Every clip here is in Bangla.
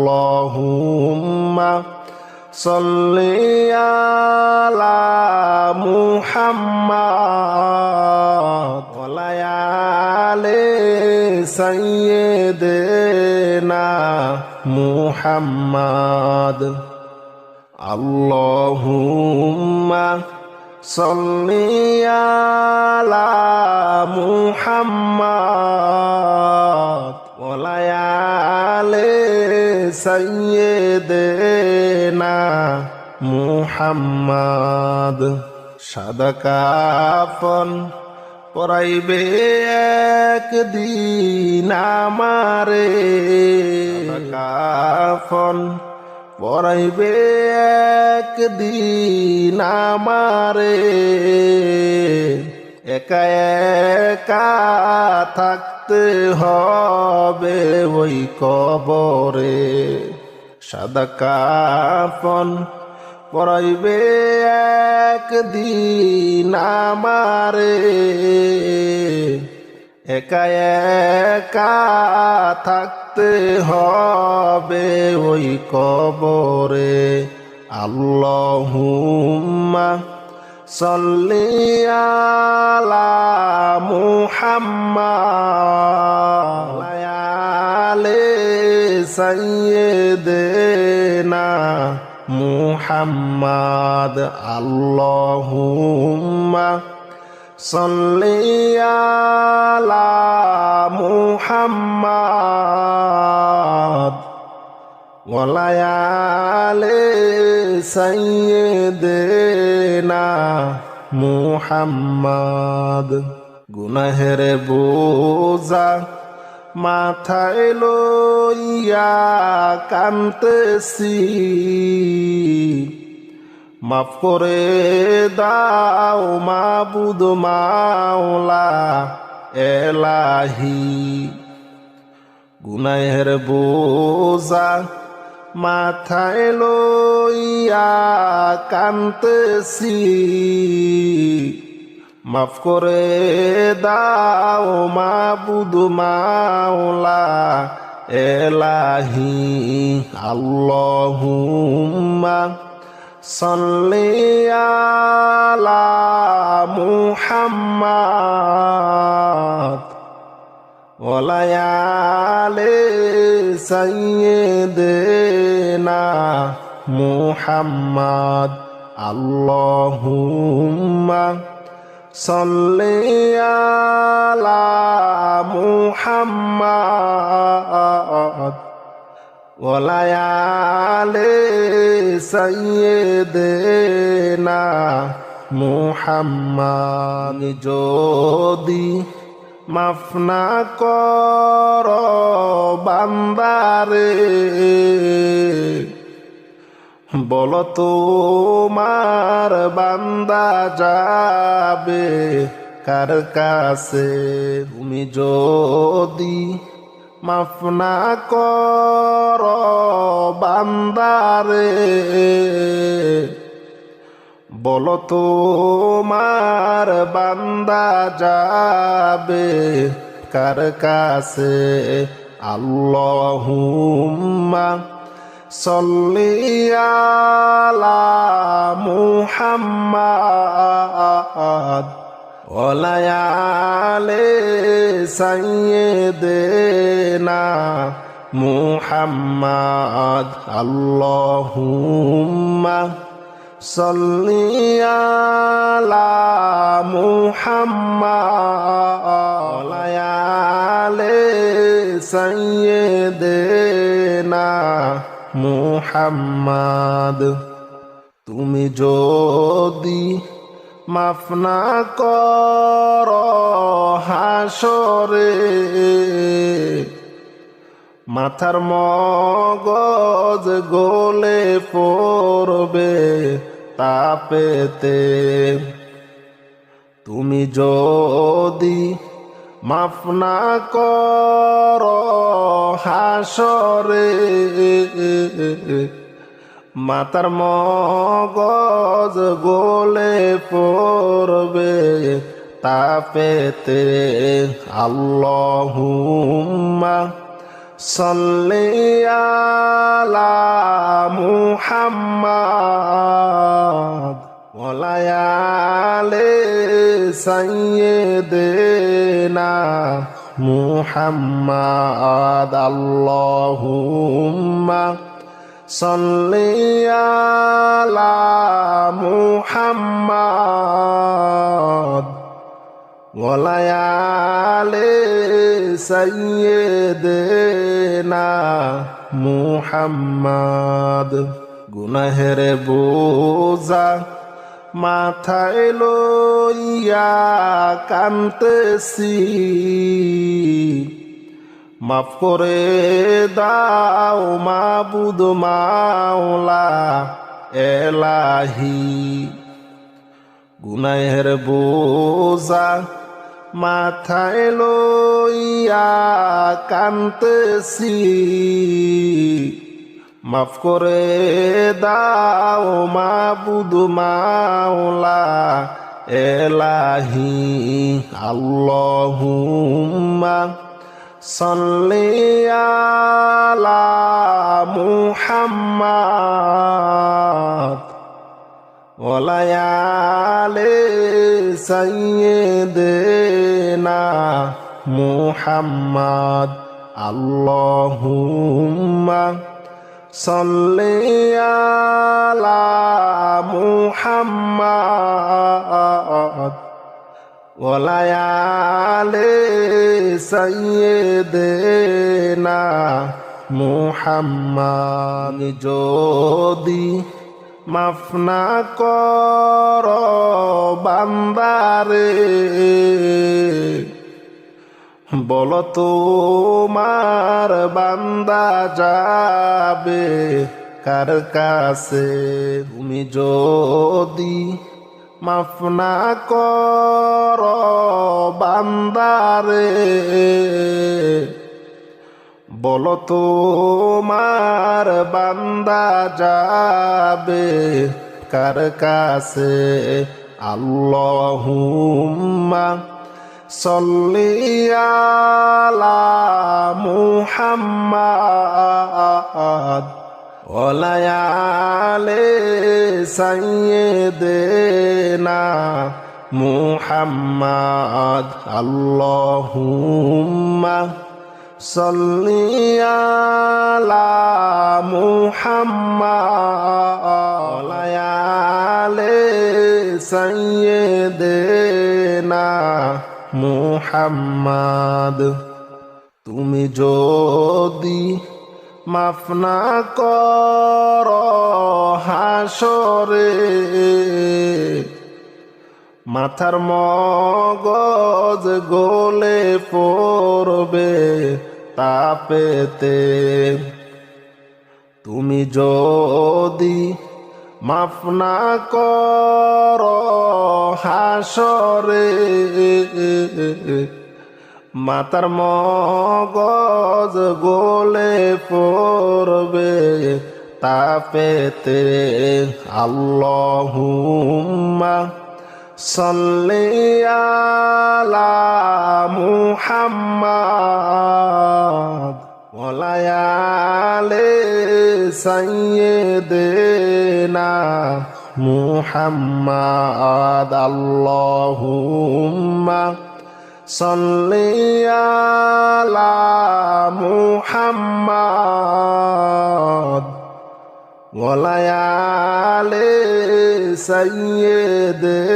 আল্লাহুম্মা সাল্লি আলা মুহাম্মাদ ওয়া আলি সাইয়্যিদিনা মুহাম্মাদ আল্লাহুম্মা সাল্লি আলা মুহাম্মাদ ওয়া আলি সাইয়্যিদিনা মুহাম্মাদ সাদা কাফন পরাইবে একদিন আমারে কাফন পরাইবে একদিন আমারে একা একা থাকতে হবে ওই কবরে সাদা কাফন পরাইবে একদিন আমারে একা একা থাকতে হবে ওই কবরে আল্লাহুম্মা সাল্লি আলা মুহাম্মাদ ওয়া আলি সাইয়্যিদিনা মুহাম্মাদ আল্লাহুম্মা সাল্লি আলা মুহাম্মাদ ওয়া আলি সাইয়্যিদিনা মুহাম্মাদ গুনাহের বোঝা মাথায় লইয়া কান্তেছি মাফ করে দাও মাবুদ মাওলা এলাহি গুনাহের বোঝা মাথায় লইয়া কান্তেছি মাফ করে দাও মাবুদ মাওলা এলাহি আল্লাহুম্মা সাল্লি আলা মুহাম্মাদ ওয়া আলি সাইয়্যিদিনা মুহাম্মাদ আল্লাহুম্মা সাল্লি আলা মুহাম্মাদ ওয়া আলি সাইয়্যিদিনা মুহাম্মাদ যদি মাফ না কর বান্দারে বলো তোমার বান্দা যাবে কার কাছে তুমি যদি মাফ না কর বান্দারে বলো তোমার বান্দা যাবে কার কাছে আল্লাহুম্মা সাল্লি আলা মুহাম্মাদ ওয়া আলি সাইয়্যিদিনা মুহাম্মাদ আল্লাহুম্মা সাল্লি আলা মুহাম্মাদ ওয়া আলি সাইয়্যিদিনা মুহাম্মাদ তুমি যদি মাফ না কর হাসরে মাথার মগজ গলে পড়বে তাপেতে তুমি যদি মাফ না কর হাসরে মাতার মগজ গলে পড়বে তাপেতে আল্লাহুম্মা সাল্লি মুহাম্মদ ওয়ালা আলি সাইয়্যিদিনা মুহাম্মদ আল্লাহুম্মা সাল্লি আলা মুহাম্মদ ওয়ালা আলি সাইয়্যিদিনা মুহাম্মদ গুনাহের বোঝা মাথায় লইয়া কান্তেছি মাফ করে দাও মাবুদ মাওলা এলাহি গুনাহের বোঝা মাথায় লইয়া কান্তেছি মাফ করে দাও মাবুদ মাওলা এলাহি আল্লাহুম্মা সাল্লি আলা মুহাম্মদ ওয়ালা আলি সাইয়্যিদিনা মুহাম্মদ আল্লাহুম্মা সাল্লি আলা মুহাম্মদ ওয়ালা আলি সাইয়্যিদিনা মুহাম্মদ যদি মাফ না কর বান্দারে বলো তোমার বান্দা যাবে কার কাছে তুমি যদি মাফ না কর বান্দারে বলো তোমার বান্দা যাবে কার কাছে আল্লাহুম্মা সাল্লি আলা মুহাম্মদ ওয়ালা আলি সাইয়্যিদিনা মুহাম্মদ আল্লাহুম্মা সাল্লি আলা মুহাম্মদ ওয়ালা আলি সাইয়্যিদিনা মুহাম্মদ তুমি যদি মাফ না কর হাসরে মাথার মগজ গলে পড়বে তাপেতে তুমি যদি মাফ না কর হাসরে মাতার মগজ গলে পড়বে তাপেতে আল্লাহুম্মা সাল্লি আলা মুহাম্মদ ওয়ালা আলি সাইয়্যিদিনা মুহাম্মদ আল্লাহুম্মা সাল্লি আলা মুহাম্মদ ওয়ালা আলি সাইয়্যিদিনা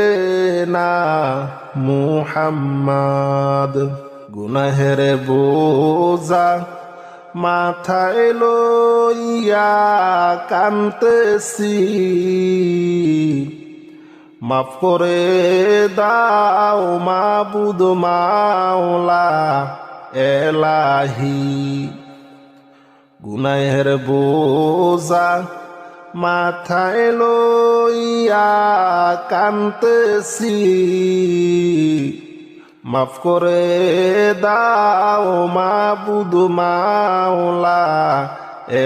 মুহাম্মদ গুনাহের বোঝা মাথায় লইয়া কান্তেছি মাফ করে দাও মাবুদ মাওলা এলাহি গুনাহের বোঝা মাথায় লইয়া কান্তেছি মাফ করে দাও মাবুদ মাওলা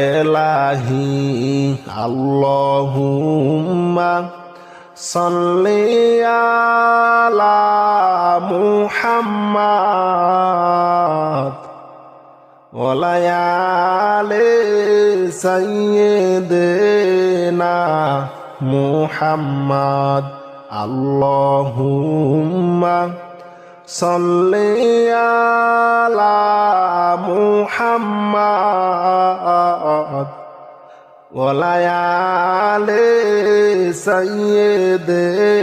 এলাহি আল্লাহুম্মা সাল্লি আলা মুহাম্মদ ওয়ালায়ালে সাইয়্যিদিনা মুহাম্মদ আল্লাহুম্মা সাল্লি আলা মুহাম্মদ ওয়ালায়ালে সাইয়্যিদিনা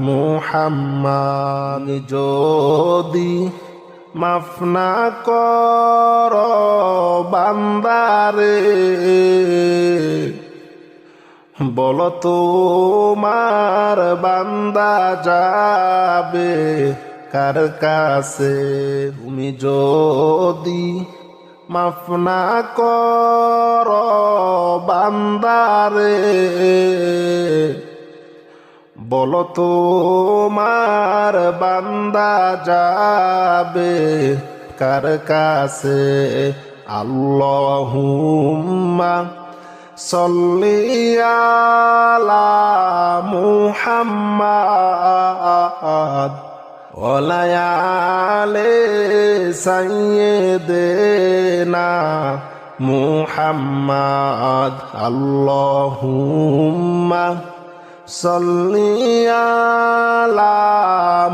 মুহাম্মদ যদি মাফ না কর বান্দারে বলো তোমার বান্দা যাবে কার কাছে তুমি যদি মাফ না কর বান্দারে বলো তোমার বান্দা যাবে কার কাছে আল্লাহুম্মা সাল্লি আলা মুহাম্মদ ওয়ালায়ালে সাইয়্যিদিনা মুহাম্মদ আল্লাহুম্মা সাল্লি আলা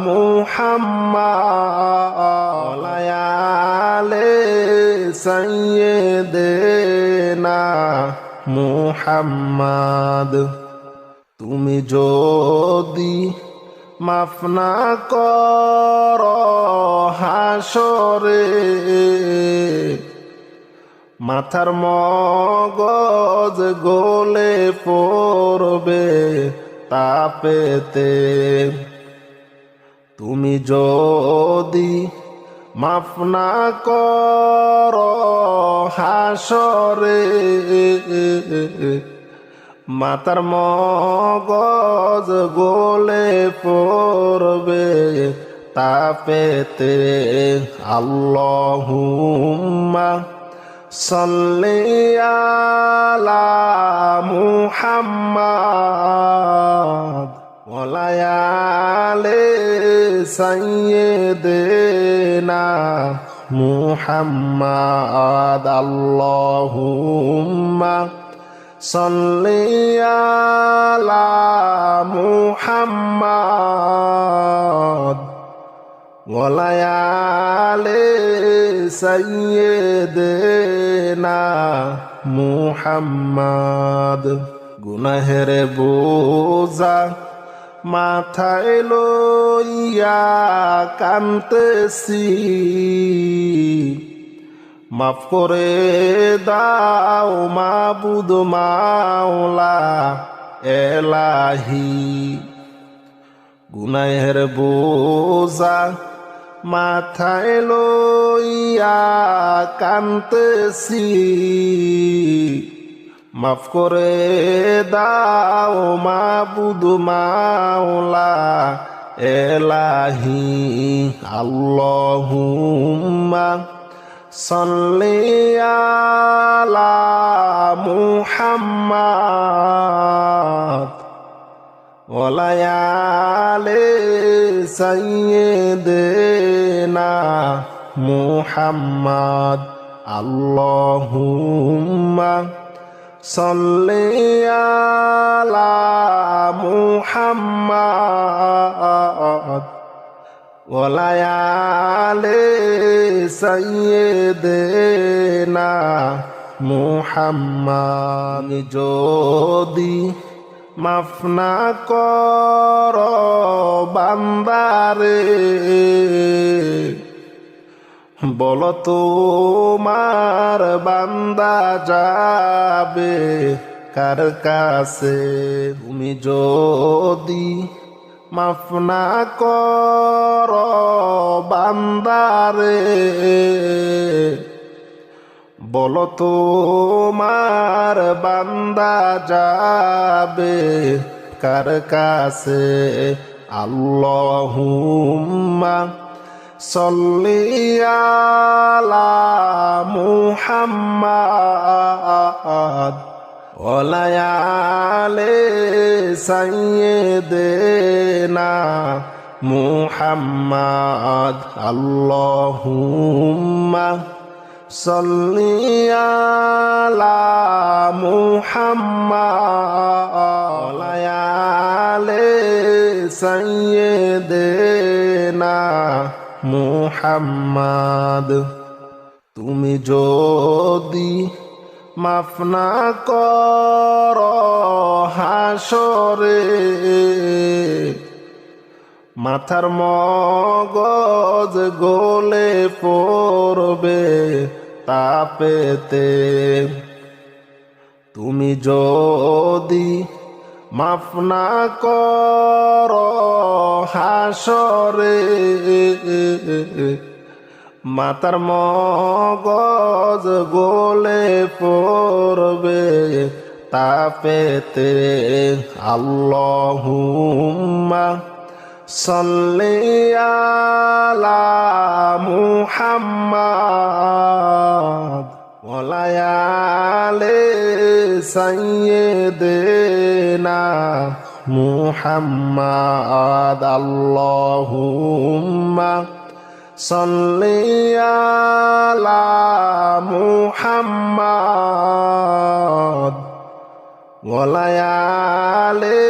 মুহাম্মদ ওয়ালায়ালে সাইয়্যিদিনা মুহাম্মদ তুমি যদি মাফ না কর হাসরে মাথার মগজ গলে পড়বে তাপেতে তুমি যদি মাফ না কর হাসরে মাতার মগজ গলে পড়বে তাপেতে আল্লাহুম্মা সাল্লি আলা মুহাম্মদ ওয়ালায়ালে সাইয়্যিদিনা মুহাম্মদ আল্লাহুম্মা সাল্লি আলা মুহাম্মদ ওয়ালায়ালে সাইয়্যিদিনা মুহাম্মদ গুনাহের বোঝা মাথায় লইয়া কাঁদতেছি মাফ করে দাও মাবুদ মাওলা এলাহি গুনাহের বোঝা মাথায় লইয়া কাঁদতেছি মাফ করে দাও মাবুদ মাওলা এলাহি আল্লাহুম্মা সাল্লি আলা মুহাম্মদ ওয়ালায়ালে সাইয়্যিদিনা মুহাম্মদ আল্লাহুম্মা সাল্লি আলা মুহাম্মদ ওয়ালায়ালে সাইয়্যিদিনা মুহাম্মদ যদি মাফ না কর বান্দারে বলো তোমার বান্দা যাবে কার কাছে তুমি যদি মাফ না কর বান্দারে বলো তোমার বান্দা যাবে কার কাছে আল্লাহুম্মা সাল্লি আলা মুহাম্মদ ওয়ালায়ালে সাইয়্যিদিনা মুহাম্মাদ আল্লাহুম্মা সাল্লি আলা মুহাম্মাদ আলে সাইয়্যিদিনা মুহাম্মাদ। তুমি যদি মাফ না কর হাসরে, মাথার মগজ গলে পড়বে তাপেতে। তুমি যদি মাফ না কর হাসরে, মাতার মগজ গলে পড়বে তাপেতে। আল্লাহুম্মা সাল্লি আলা মুহাম্মাদ ওয়া আলি সাইয়্যিদিনা মুহাম্মাদ। আল্লাহুম্মা সাল্লি আলা মুহাম্মাদ ওয়া আলি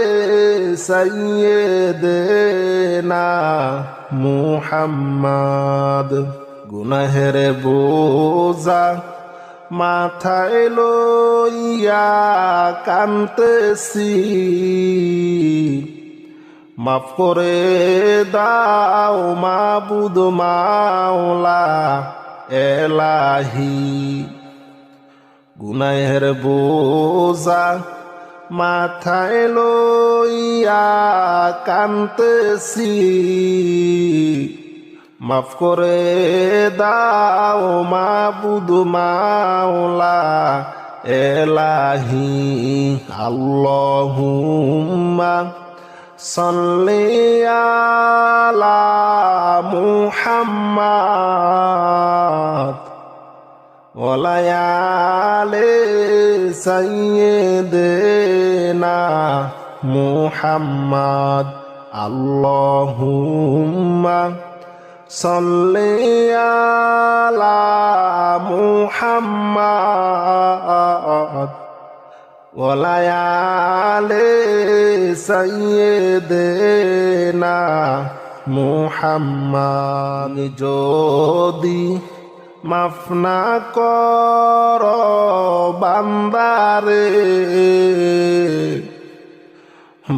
সাইয়্যিদিনা মুহাম্মাদ। গুনাহের বোঝা মাথায় লইয়া কান্তেছি, মাফ করে দাও মাবুদ মাওলা এলাহি। গুনাহের বোঝা মাথায় লইয়া কান্তেছি, মাফ করে দাও মাবুদ মাওলা এলাহি। আল্লাহুম্মা সাল্লি আলা মুহাম্মাদ ওয়া আলি সাইয়্যিদিনা মুহাম্মাদ। আল্লাহুম্মা সাল্লি আলা মুহাম্মাদ ওয়া আলি সাইয়্যিদিনা মুহাম্মাদ। যদি মাফ না কর বান্দারে,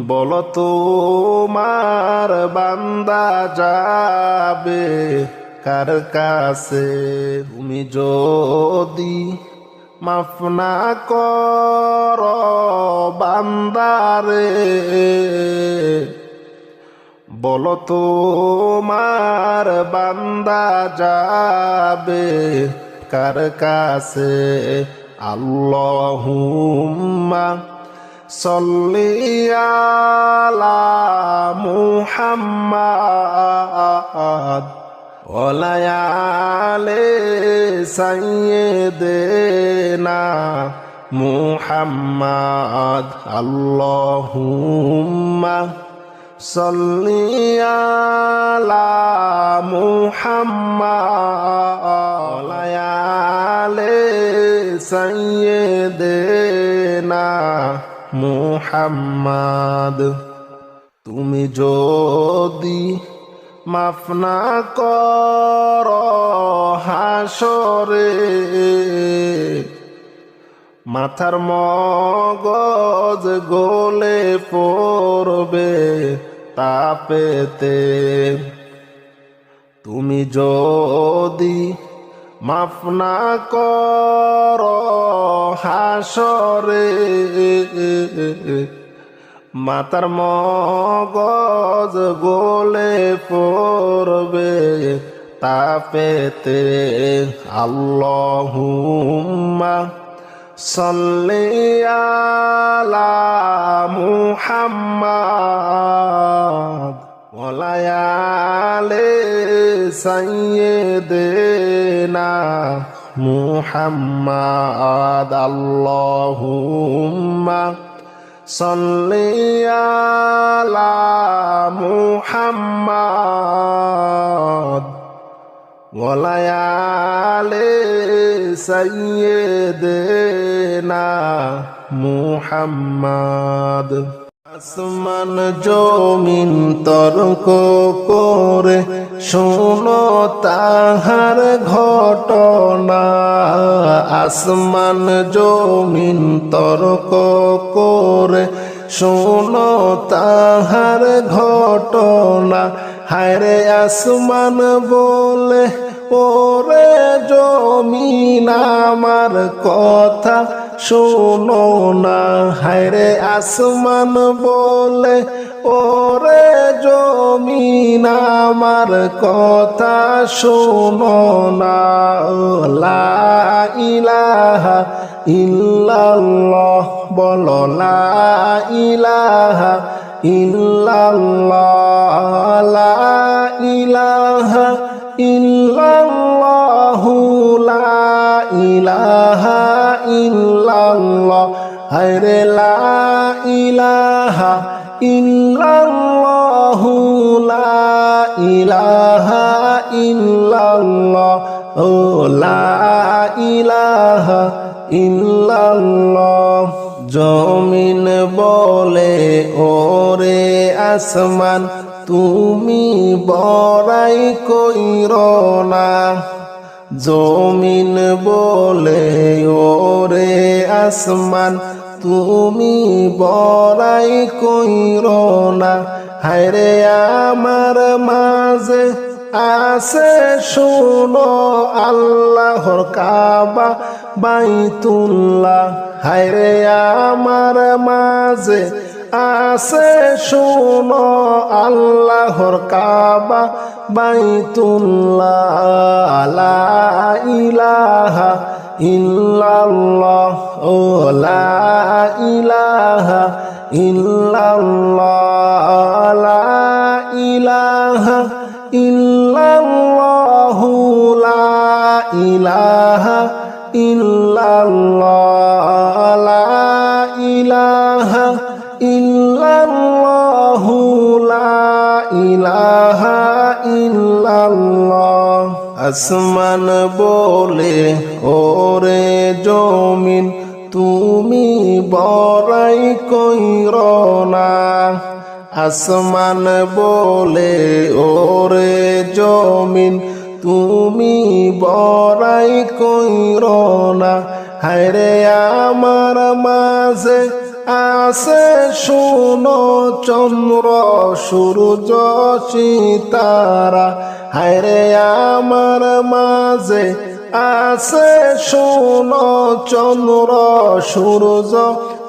বলো তোমার বান্দা যাবে কার কাছে। তুমি যদি মাফ না কর বান্দারে, বলো তোমার বান্দা যাবে কার কাছে। আল্লাহুম্মা সাল্লি আলা মুহাম্মাদ ওয়া আলি সাইয়্যিদিনা মুহাম্মাদ। আল্লাহুম্মা সাল্লি আলা মুহাম্মাদ ওয়া আলি সাইয়্যিদিনা মুহাম্মাদ। তুমি যদি মাফ না কর হাসরে, মাথার মগজ গলে পড়বে তাপেতে। তুমি যদি মাফ না কর হাসরে, মাতার মগজ গলে পড়বে তাপেতে। আল্লাহুম্মা সাল্লি আলা মুহাম্মাদ ওয়া আলি সাইয়্যিদিনা মুহাম্মাদ। আল্লাহুম্মা সাল্লি আলা মুহাম্মাদ ওয়া আলি সাইয়্যিদিনা মুহাম্মাদ। আসমান জমিন তর্ক করে শোনো তাহার ঘটনা, আসমান জমিন তর্ক করে শোনো তাহার ঘটনা। হায়রে আসমান বলে ওরে জমিন আমার কথা শোনো না, হায়রে আসমান বলে ওরে জমিন আমার কথা শোনো না। লা ইলাহা ইল্লাল্লাহ বলো, লা ইলাহা ইল্লাল্লাহ, লা ইলাহা ইল্লাল্লাহু, লা ইলাহা ইল্লাল্লাহ। হায়রে লা ইলাহা ইল্লাল্লাহু, লা ইলাহা ইল্লাল্লাহ, ও লা ইলাহা ইল্লাল্লাহ। জমিন বলে ওরে আসমান তুমি বড়াই কইরো না, জমিন বলে ওরে আসমান তুমি বড়াই কইরো না। হায়রে আমার মাঝে আছে শোনো আল্লাহর কাবা বাইতুল্লাহ, হায়রে আমার মাঝে আছে শোনো আল্লাহর কাবা বাইতুল্লাহ। লা ইলাহা ইল্লাল্লাহ, ও লা ইলাহা ইল্লাল্লাহ, লা ইলাহা ইল্লাল্লাহু, লা ইলাহা ইল্লাল্লাহ, লা ইলাহা ইল্লাল্লাহু, লা ইলাহা ইল্লাল্লাহ। আসমান বলে ওরে জমিন তুমি বড়াই কইরো না, আসমান বলে ওরে জমিন তুমি বড়াই কইরো না। হায়রে আমার মাঝে আছে শোনো চন্দ্র সূর্য সিতারা, হায়রে আমার মাঝে আছে শোনো চন্দ্র সূর্য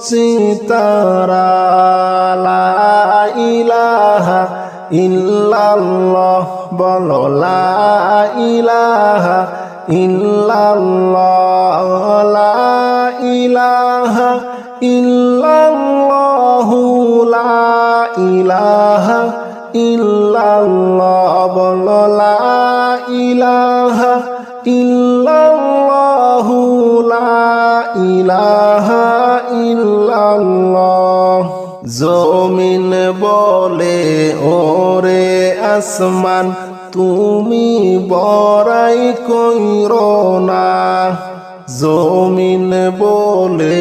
সিতারা। লা ইলাহা ইল্লাল্লাহ বলো, লা ইলাহা ইল্লাল্লাহ, লা ইলাহা ইল্লাল্লাহু, লা ইলাহা ইল্লাল্লাহ বলো, লা ইলাহা ইল্লাল্লাহু, লা ইলাহা ইল্লাল্লাহ। জমিন বলে ওরে আসমান তুমি বড়াই কইরো না, জমিন বলে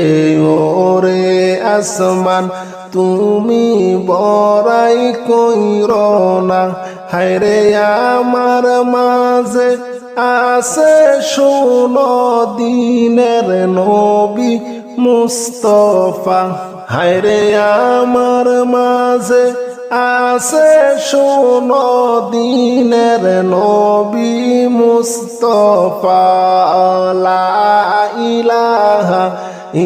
ওরে আসমান তুমি বড়াই কইরো না। হায়রে আমার মাঝে আছে শোনো দিনের নবী মুস্তফা, হায়রে আমার মাঝে আছে শোনো দিনের নবী মুস্তফা। লা ইলাহা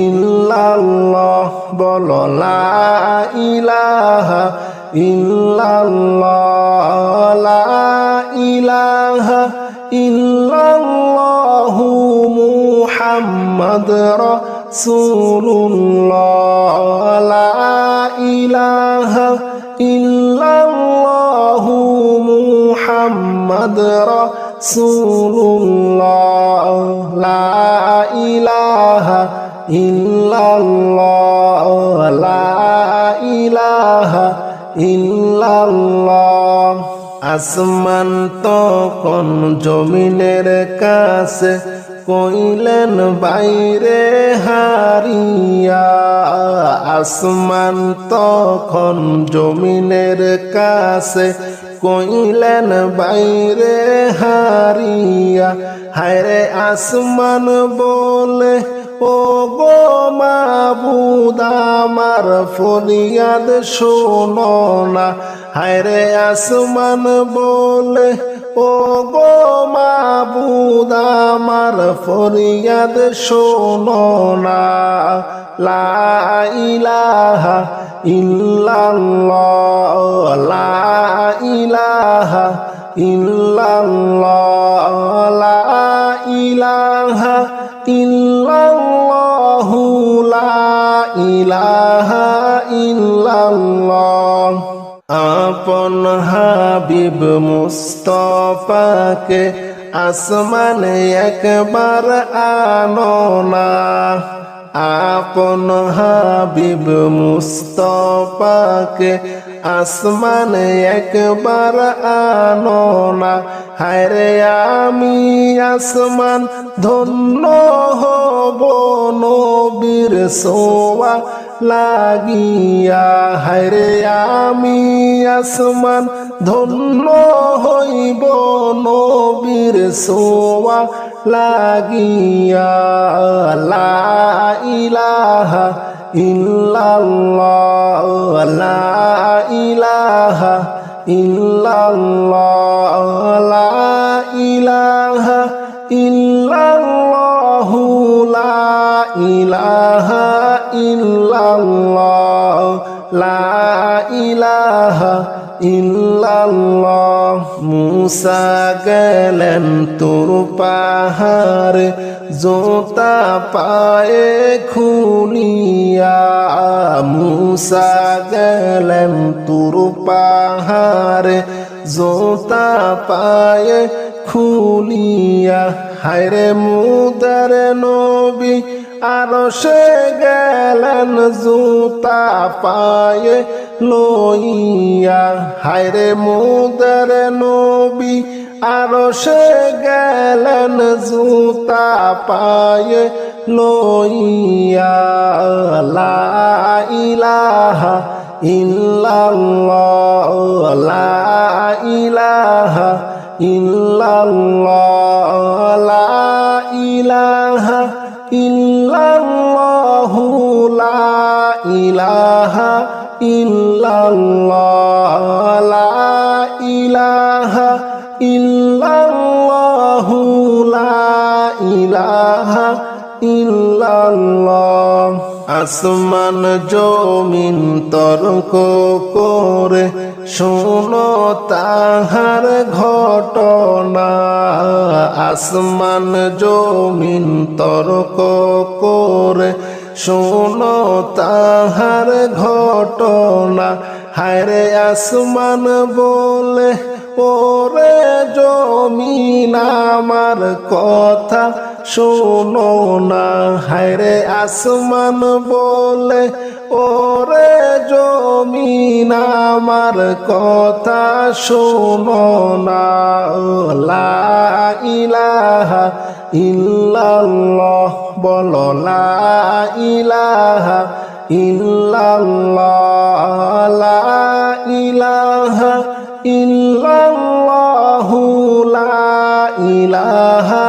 ইল্লাল্লাহ বলো, লা ইলাহা ইল্লাল্লাহ, লা ইলাহা ইল্লাল্লাহু মুহাম্মদ রাসূলুল্লাহ, লা ইলাহা ইল্লাল্লাহু মুহাম্মদ রাসূলুল্লাহ, লা ইলাহা ইল্লাল্লাহ, লা ইল্লাল্লাহ। আসমান তখন জমিনের কাছে কইলেন বাইরে হারিয়া। আসমান তখন জমিনের কাছে কইলেন বাইরে হারিয়া। হায়রে আসমান বলে ও গো মাবুদ আমার ফরিয়াদ শোনো না। হায়রে আসমান বলে ও গো মাবুদ আমার ফরিয়াদ শোনো না। লা ইলাহা ইল্লাল্লাহ, লা ইলাহা ইল্লাল্লাহ, লা ইলাহা ইল্লাল্লাহ, লা ইলাহা ইল্লাল্লাহ। আপন হাবিব মুস্তাফাকে আসমানে একবার আনো না। আপন হাবিব মুস্তাফাকে আসমানে একবার আনো না। হায়রে আমি আসমান ধন্য হব নবীর সোয়া লাগিয়া। হায়রে আমি আসমান ধন্য হইব নবীর সোয়া লাগিয়া। লা ইলাহা ইল্লাল্লাহ, লা ইলাহা ইল্লাল্লাহ, লা ইলাহা ইল্লাল্লাহ, লা ইলাহা ইল্লাল্লাহ, লা ইলাহা ইল্লাল্লাহ। মুসা গেলেন তুর পাহাড়ে জোতা পায়ে খুলিয়া। মুসা গেলেন তুর পাহাড়ে জোতা পায়ে খুলিয়া। হায়রে মুদার নবী আরশে গেলেন জুতা পায়ে লইয়া। হায়রে মুদার নবী আরশে গেলেন জুতা পায়ে লইয়া। লা ইলাহা ইল্লাল্লাহ, লা ইলাহা ইল্লাল্লাহ, লা ইলাহা ইল্লাল্লাহ, লা ইলাহা ইল্লাল্লাহ, লা ইলাহা ইল্লাল্লাহ, লা ইলাহা ইল্লাল্লাহ। আসমান জমিন তর্ক করে শোনো তাহার ঘটনা। আসমান জমিন তর্ক করে শোনো তাহার ঘটনা। হায়রে আসমান বলে ওরে জমিন আমার কথা শোনো না। হায়রে আসমান বলে ওরে জমিন আমার কথা শোনো না। লা ইলাহা ইল্লাল্লাহ, বলো লা ইলাহা ইল্লাল্লাহ, লা ইলাহা ইল্লাল্লাহ, লা ইলাহা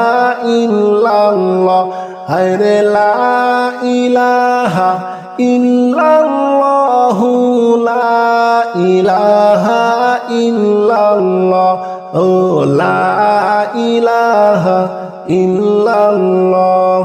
ইল্লাল্লাহ। হায়রে লা ইলাহা ইল্লাল্লাহ, লা ইলাহা ইল্লাল্লাহ, ও লা ইলাহা ইল্লাল্লাহ।